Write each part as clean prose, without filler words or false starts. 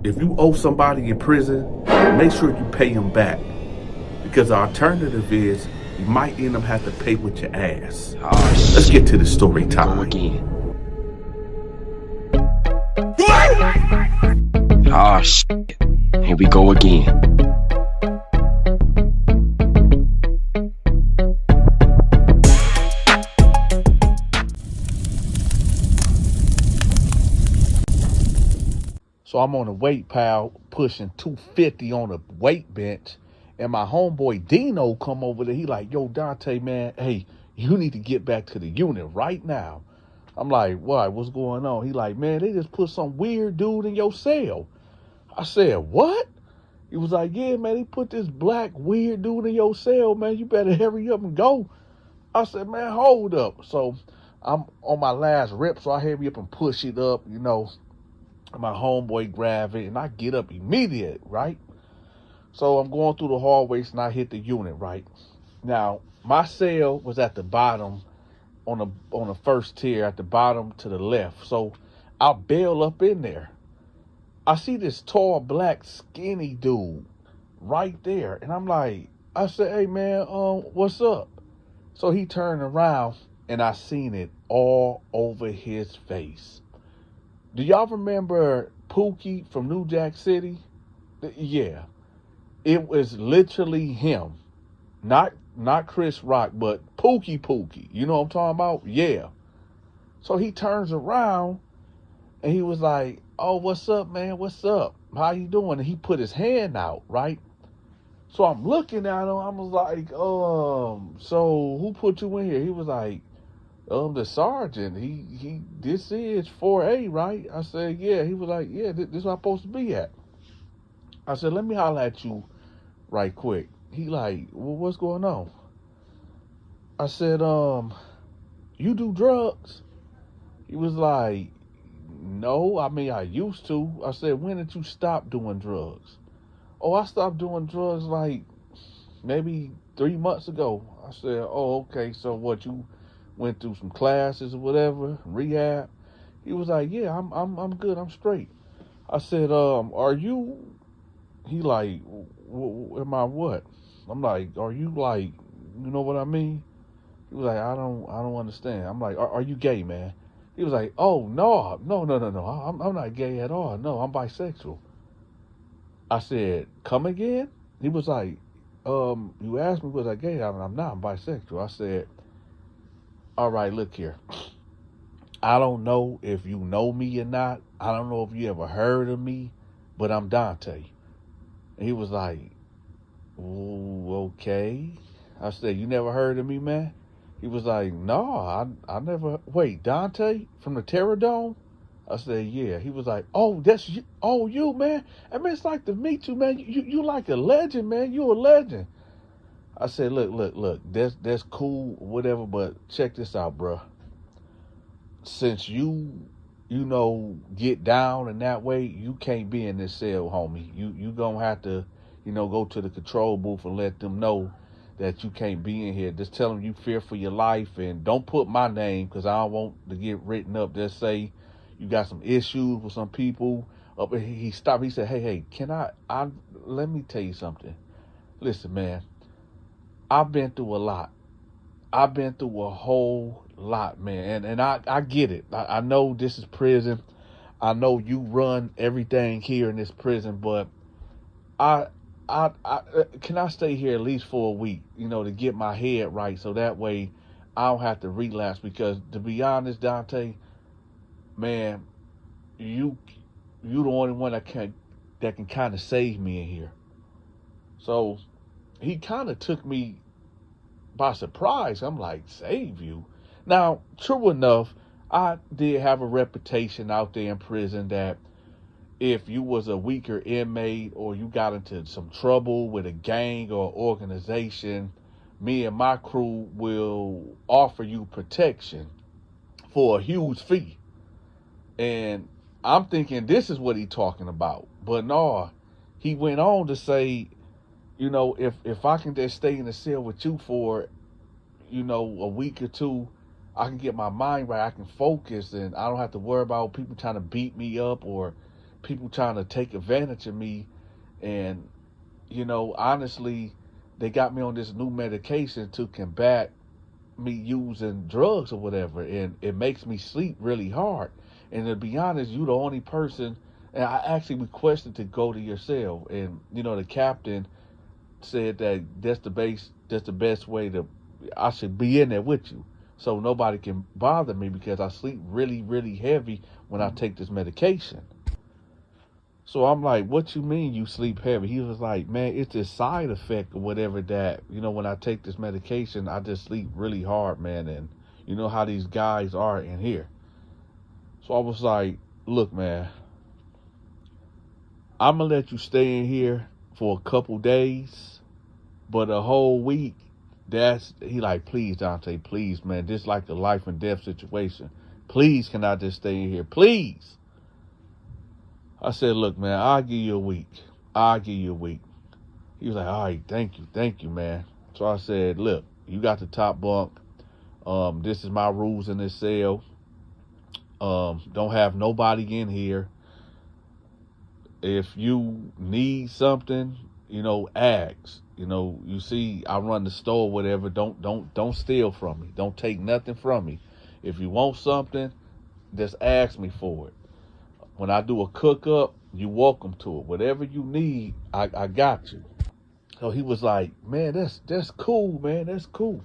If you owe somebody in prison, make sure you pay them back. Because the alternative is you might end up having to pay with your ass. Oh, Let's shit. get to the story Go time. again. Oh, shit. Here we go again. So I'm on a weight pile pushing 250 on a weight bench, and my homeboy Dino come over there. He like, yo, Donta, man, hey, you need to get back to the unit right now. I'm like, what? What's going on? He like, man, they just put some weird dude in your cell. I said, what? He was like, yeah, man, they put this black weird dude in your cell, man. You better hurry up and go. I said, man, hold up. So I'm on my last rep, so I hurry up and push it up, My homeboy grab it, and I get up immediate, right? So I'm going through the hallways, and I hit the unit, right? Now, my cell was at the bottom on the first tier, at the bottom to the left. So I bail up in there. I see this tall, black, skinny dude right there, and I'm like, I said, hey, man, what's up? So he turned around, and I seen it all over his face. Do y'all remember Pookie from New Jack City? Yeah. It was literally him. Not Chris Rock, but Pookie. You know what I'm talking about? Yeah. So he turns around and he was like, oh, what's up, man? What's up? How you doing? And he put his hand out, right? So I'm looking at him. I was like, so who put you in here? He was like, the sergeant. This is 4A, right? I said, yeah. He was like, yeah, this is where I'm supposed to be at. I said, let me holler at you right quick. He like, well, what's going on? I said, you do drugs? He was like, no, I mean, I used to. I said, when did you stop doing drugs? Oh, I stopped doing drugs like maybe 3 months ago. I said, oh, okay, so what, you went through some classes or whatever, rehab? He was like, yeah, I'm good, I'm straight. I said, are you, he like, am I what? I'm like, are you like, you know what I mean? He was like, I don't understand. I'm like, are you gay, man? He was like, oh, no. I'm not gay at all. No, I'm bisexual. I said, come again? He was like, you asked me was I gay? I'm not, I'm bisexual. I said, all right, look here. I don't know if you know me or not. I don't know if you ever heard of me, but I'm Donta. And he was like, ooh, okay. I said, you never heard of me, man? He was like, no, I never. Wait, Donta from the Terror Dome? I said, yeah. He was like, oh, that's you. Oh, you, man. I mean, it's like to meet you, man. You like a legend, man. You a legend. I said, look. That's cool, whatever. But check this out, bro. Since get down in that way, you can't be in this cell, homie. You gonna have to, go to the control booth and let them know that you can't be in here. Just tell them you fear for your life, and don't put my name because I don't want to get written up. Just say you got some issues with some people. He stopped. He said, hey, can I let me tell you something. Listen, man, I've been through a lot. I've been through a whole lot, man. And I get it. I know this is prison. I know you run everything here in this prison, but I, I can I stay here at least for a week, to get my head right, so that way I don't have to relapse. Because to be honest, Donta, man, you the only one that can kind of save me in here. So he kind of took me by surprise. I'm like, save you? Now, true enough, I did have a reputation out there in prison that if you was a weaker inmate or you got into some trouble with a gang or organization, me and my crew will offer you protection for a huge fee. And I'm thinking this is what he's talking about. But no, he went on to say, if I can just stay in the cell with you for, a week or two, I can get my mind right. I can focus, and I don't have to worry about people trying to beat me up or, people trying to take advantage of me. And, honestly, they got me on this new medication to combat me using drugs or whatever. And it makes me sleep really hard. And to be honest, you the only person, and I actually requested to go to your cell. And, the captain said that that's the best way I should be in there with you. So nobody can bother me because I sleep really, really heavy when I take this medication. So I'm like, what you mean you sleep heavy? He was like, man, it's a side effect or whatever that, when I take this medication, I just sleep really hard, man. And you know how these guys are in here. So I was like, look, man, I'm going to let you stay in here for a couple days, but a whole week, he like, please, Dante, please, man, this is like a life and death situation. Please, can I just stay in here? Please. I said, look, man, I'll give you a week. He was like, all right, thank you, man. So I said, look, you got the top bunk. This is my rules in this cell. Don't have nobody in here. If you need something, ask. You see, I run the store, whatever. Don't steal from me. Don't take nothing from me. If you want something, just ask me for it. When I do a cook up, you're welcome to it. Whatever you need, I got you. So he was like, man, that's cool, man. That's cool.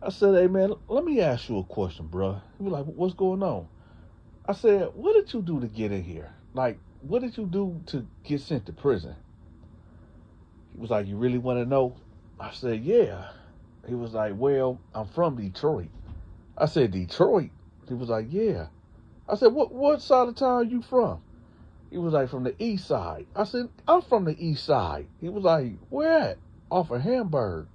I said, hey, man, let me ask you a question, bro. He was like, what's going on? I said, what did you do to get in here? Like, what did you do to get sent to prison? He was like, you really want to know? I said, yeah. He was like, well, I'm from Detroit. I said, Detroit? He was like, yeah. I said, what side of town are you from? He was like, from the east side. I said, I'm from the east side. He was like, where at? Off of Hamburg.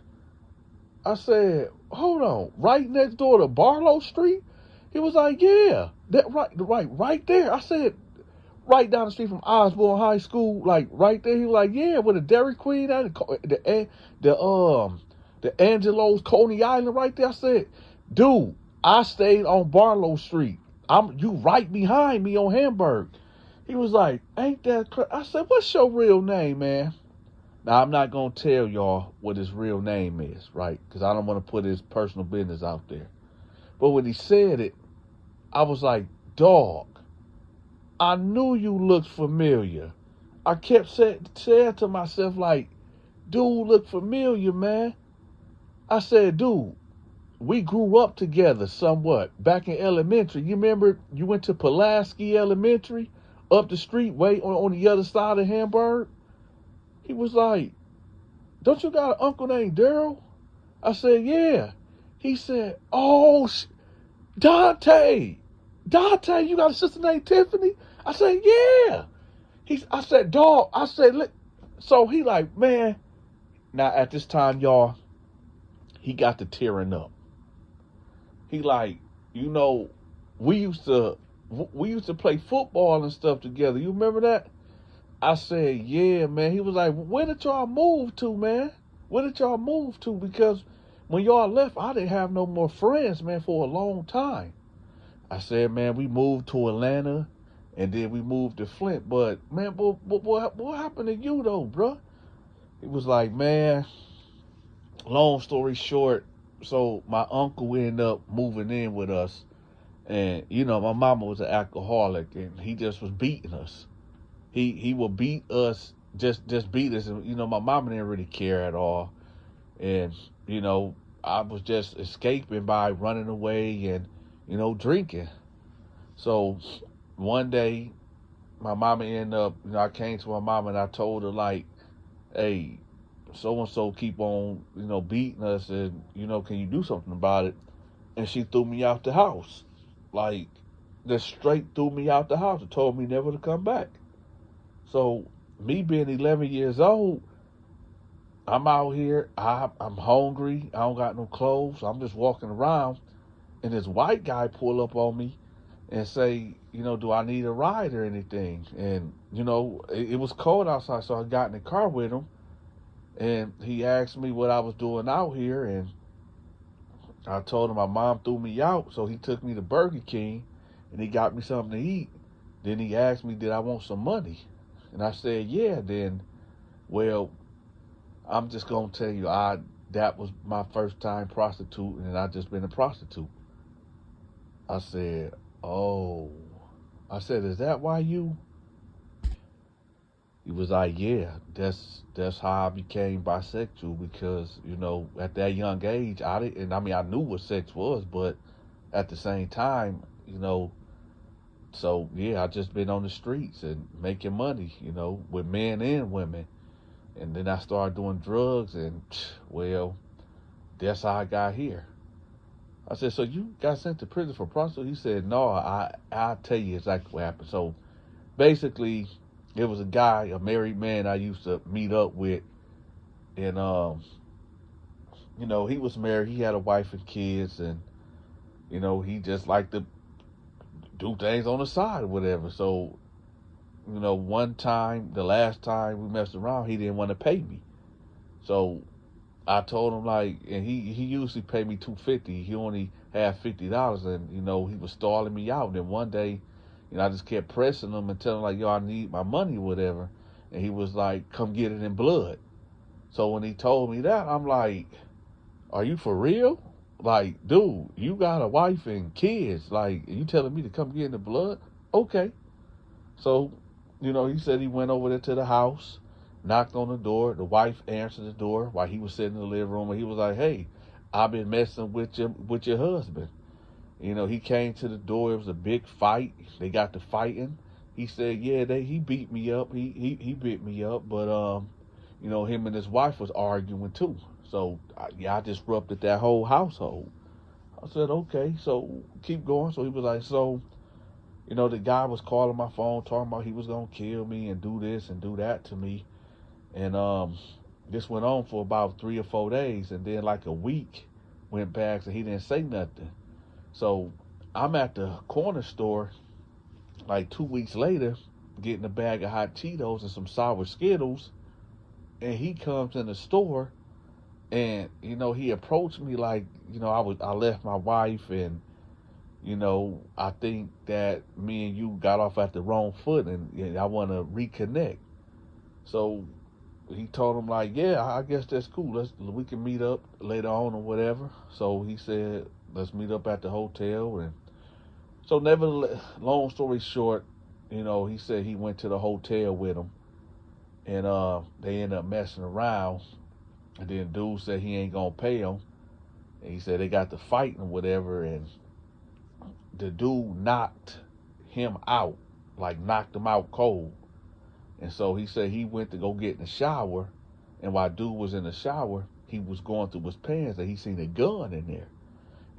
I said, hold on, right next door to Barlow Street? He was like, yeah, that right there. I said, right down the street from Osborne High School, like right there. He was like, yeah, with the Dairy Queen and the Angelo's Coney Island right there. I said, dude, I stayed on Barlow Street. You right behind me on Hamburg. He was like, ain't that crazy? I said, what's your real name, man? Now, I'm not going to tell y'all what his real name is, right? Because I don't want to put his personal business out there. But when he said it, I was like, dog, I knew you looked familiar. I kept saying to myself, like, dude, look familiar, man. I said, dude, we grew up together somewhat back in elementary. You remember you went to Pulaski Elementary up the street way on the other side of Hamburg? He was like, don't you got an uncle named Daryl? I said, yeah. He said, oh, Dante, you got a sister named Tiffany? I said, yeah. I said, dog. I said, look. So he like, man. Now at this time, y'all, he got to tearing up. He like, we used to play football and stuff together. You remember that? I said, yeah, man. He was like, where did y'all move to, man? Where did y'all move to? Because when y'all left, I didn't have no more friends, man, for a long time. I said, man, we moved to Atlanta, and then we moved to Flint. But, man, what happened to you, though, bro? He was like, man, long story short, so my uncle ended up moving in with us. And, my mama was an alcoholic, and he just was beating us. He would beat us, just beat us. And, my mama didn't really care at all. And, I was just escaping by running away and, drinking. So one day, my mama ended up, I came to my mama and I told her, like, hey, so-and-so keep on, beating us and, can you do something about it? And she threw me out the house. Like, just straight threw me out the house and told me never to come back. So, me being 11 years old, I'm out here, I'm hungry, I don't got no clothes, I'm just walking around, and this white guy pull up on me and say, do I need a ride or anything? And, it was cold outside, so I got in the car with him, and he asked me what I was doing out here, and I told him my mom threw me out, so he took me to Burger King, and he got me something to eat. Then he asked me, did I want some money? And I said, yeah. Then, well, I'm just going to tell you, that was my first time prostituting, and I just been a prostitute. I said, oh. I said, is that why you? He was like, yeah, that's how I became bisexual, because, at that young age, I didn't, and I mean, I knew what sex was, but at the same time, so yeah, I just been on the streets and making money, with men and women. And then I started doing drugs, and well, that's how I got here. I said, so you got sent to prison for prostitution? He said, no, I'll tell you exactly what happened. So basically, it was a guy, a married man I used to meet up with, and he was married, he had a wife and kids, and he just liked to do things on the side or whatever. So, one time, the last time we messed around, he didn't want to pay me. So I told him, like, and he usually pay me $250. He only had $50, and he was stalling me out. And then one day, I just kept pressing him and telling him, like, yo, I need my money or whatever. And he was like, come get it in blood. So when he told me that, I'm like, are you for real? Like, dude, you got a wife and kids. Like, you telling me to come get in the blood? Okay. So, he said he went over there to the house, knocked on the door. The wife answered the door while he was sitting in the living room, and he was like, hey, I've been messing with your husband. He came to the door. It was a big fight. They got to fighting. He said, yeah, he beat me up. He beat me up, but him and his wife was arguing too. So I disrupted that whole household. I said, okay, so keep going. So he was like, so the guy was calling my phone, talking about he was gonna kill me and do this and do that to me, and this went on for about 3 or 4 days, and then like a week went back, and he didn't say nothing. So I'm at the corner store like 2 weeks later, getting a bag of hot Cheetos and some sour Skittles, and he comes in the store, and he approached me like, I left my wife, and I think that me and you got off at the wrong foot, and I want to reconnect. So he told him, like, yeah, I guess that's cool. We can meet up later on or whatever. So he said, let's meet up at the hotel. And so nevertheless, long story short, he said he went to the hotel with him, and they ended up messing around. And then dude said he ain't gonna pay him. And he said they got to fighting or whatever, and the dude knocked him out, like knocked him out cold. And so he said he went to go get in the shower, and while dude was in the shower, he was going through his pants, and he seen a gun in there.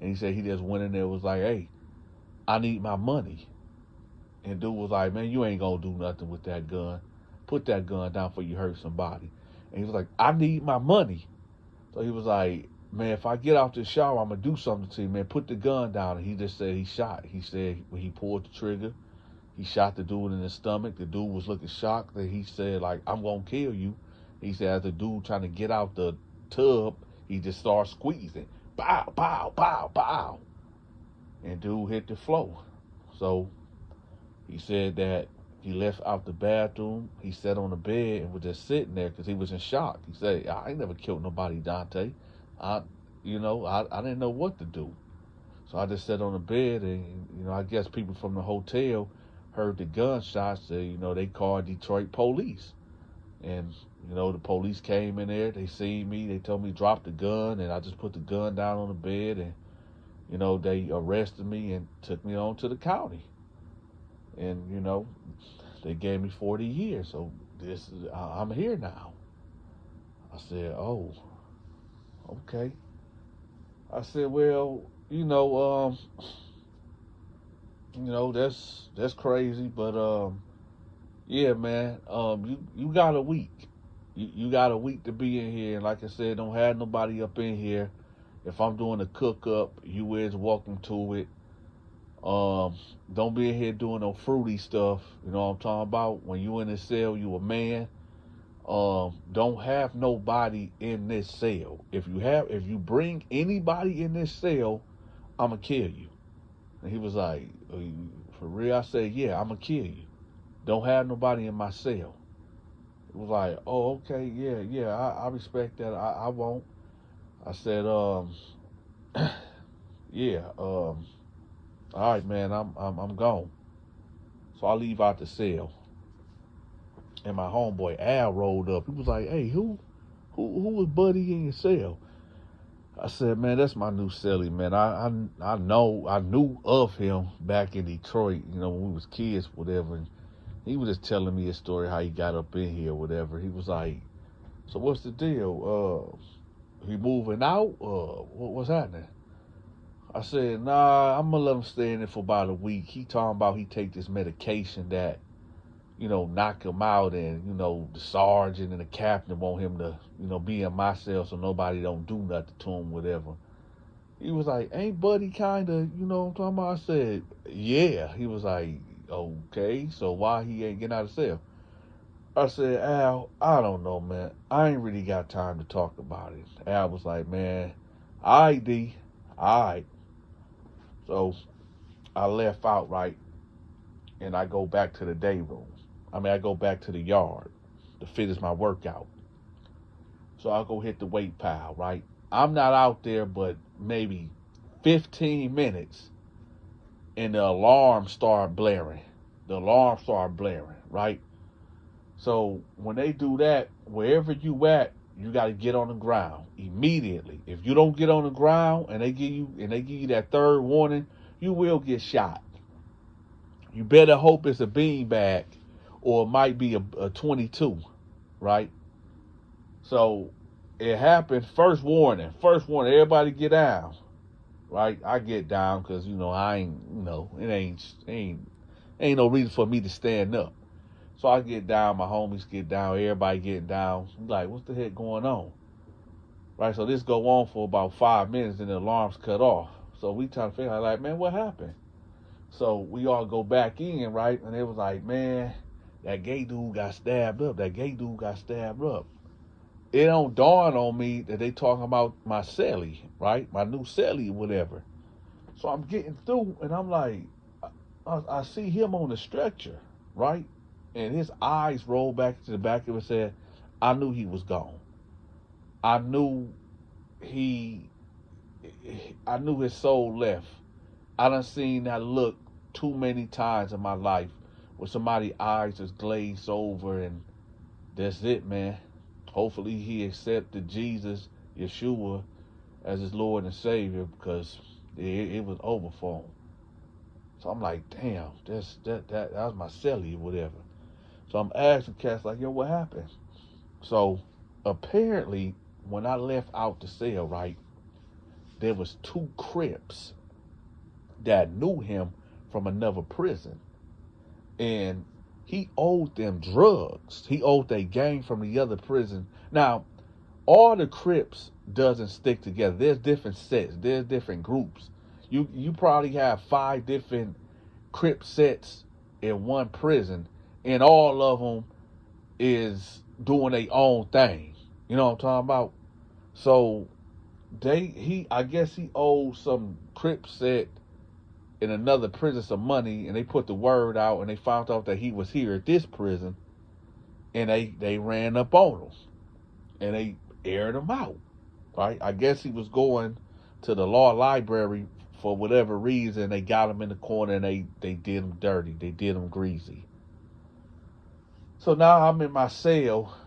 And he said he just went in there and was like, hey, I need my money. And dude was like, man, you ain't gonna do nothing with that gun. Put that gun down before you hurt somebody. And he was like, I need my money. So he was like, man, if I get out the shower, I'm going to do something to you, man. Put the gun down. And he just said he shot. He said when he pulled the trigger, he shot the dude in the stomach. The dude was looking shocked. And he said, like, I'm going to kill you. He said as the dude trying to get out the tub, he just started squeezing. Bow, bow, bow, bow. And dude hit the floor. So he said that he left out the bathroom. He sat on the bed and was just sitting there because he was in shock. He said, I ain't never killed nobody, Donta. I didn't know what to do. So I just sat on the bed, and, I guess people from the hotel heard the gunshots. They called Detroit police. And, the police came in there. They seen me. They told me drop the gun, and I just put the gun down on the bed, and, they arrested me and took me on to the county. And, they gave me 40 years. So I'm here now. I said, oh, okay. I said, well, that's crazy, but yeah, man, you got a week. You got a week to be in here, and like I said, don't have nobody up in here. If I'm doing a cook up, you is welcome to it. Don't be in here doing no fruity stuff. You know what I'm talking about? When you in the cell, you a man. Don't have nobody in this cell. If you bring anybody in this cell, I'ma kill you. And he was like, are you for for real? I said, yeah, I'm going to kill you. Don't have nobody in my cell. It was like, oh, okay, yeah, I respect that. I won't. I said, yeah, all right, man, I'm gone. So I leave out the cell, and my homeboy Al rolled up. He was like, hey, who was Buddy in your cell? I said, man, that's my new cellie, man. I knew of him back in Detroit, when we was kids, whatever. And he was just telling me his story, how he got up in here, whatever. He was like, so what's the deal? He moving out? What's happening? I said, nah, I'm gonna let him stay in there for about a week. He talking about he take this medication that, knock him out, and, the sergeant and the captain want him to, be in my cell so nobody don't do nothing to him, whatever. He was like, ain't Buddy kind of, you know what I'm talking about? I said, yeah. He was like, okay, so why he ain't getting out of cell? I said, Al, I don't know, man. I ain't really got time to talk about it. Al was like, man, all right, D, all right. So I left out, right, and I go back to the day room. I go back to the yard to finish my workout. So I'll go hit the weight pile, right? I'm not out there but maybe 15 minutes, and the alarm started blaring. Right? So when they do that, wherever you at, you got to get on the ground immediately. If you don't get on the ground and they give you that third warning, you will get shot. You better hope it's a beanbag, or it might be a 22, right? So it happened. First warning. Everybody get down, right? I get down because I ain't, it ain't no reason for me to stand up. So I get down, my homies get down, everybody getting down. I'm like, what's the heck going on? Right, so this go on for about 5 minutes and the alarm's cut off. So we trying to figure out, like, man, what happened? So we all go back in, right? And it was like, man, that gay dude got stabbed up. It don't dawn on me that they talking about my cellie, right? My new cellie, whatever. So I'm getting through, and I'm like, I see him on the stretcher, right? And his eyes rolled back to the back of him and said, I knew he was gone. I knew his soul left. I done seen that look too many times in my life where somebody's eyes just glazed over, and that's it, man. Hopefully he accepted Jesus, Yeshua, as his Lord and Savior, because it was over for him. So I'm like, damn, that was my cellie or whatever. So I'm asking cats like, yo, what happened? So apparently when I left out the cell, right, there was 2 Crips that knew him from another prison. And he owed them drugs. He owed their gang from the other prison. Now, all the Crips doesn't stick together. There's different sets. There's different groups. You probably have 5 different Crip sets in one prison, and all of them is doing their own thing. You know what I'm talking about? So I guess he owed some Crip set in another prison some money, and they put the word out, and they found out that he was here at this prison, and they ran up on him, and they aired him out, right? I guess he was going to the law library for whatever reason. They got him in the corner, and they did him dirty. They did him greasy. So now I'm in my cell,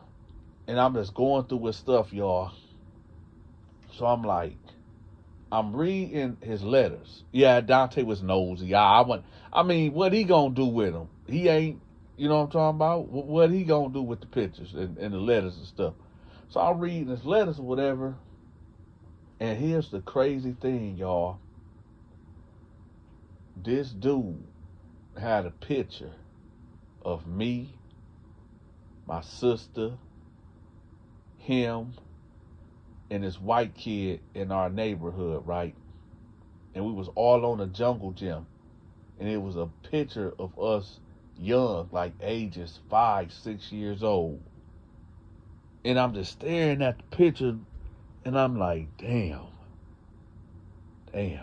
and I'm just going through his stuff, y'all. So I'm reading his letters. Yeah, Donta was nosy. What he gonna do with them? He ain't, you know what I'm talking about? What he gonna do with the pictures and the letters and stuff? So I'm reading his letters or whatever, and here's the crazy thing, y'all. This dude had a picture of me, my sister, him, and this white kid in our neighborhood, right? And we was all on a jungle gym. And it was a picture of us young, like ages 5, 6 years old. And I'm just staring at the picture, and I'm like, damn. Mm.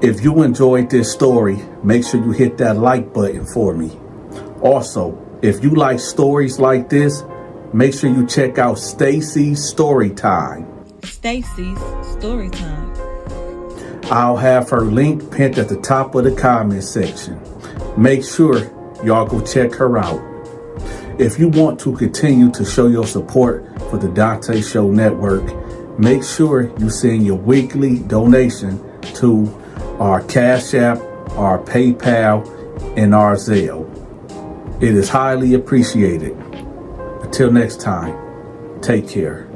If you enjoyed this story, make sure you hit that like button for me. Also, if you like stories like this, make sure you check out Stacy's Storytime. Stacy's Storytime. I'll have her link pinned at the top of the comment section. Make sure y'all go check her out. If you want to continue to show your support for the Donta Show Network, make sure you send your weekly donation to our Cash App, our PayPal, and our Zelle. It is highly appreciated. Until next time, take care.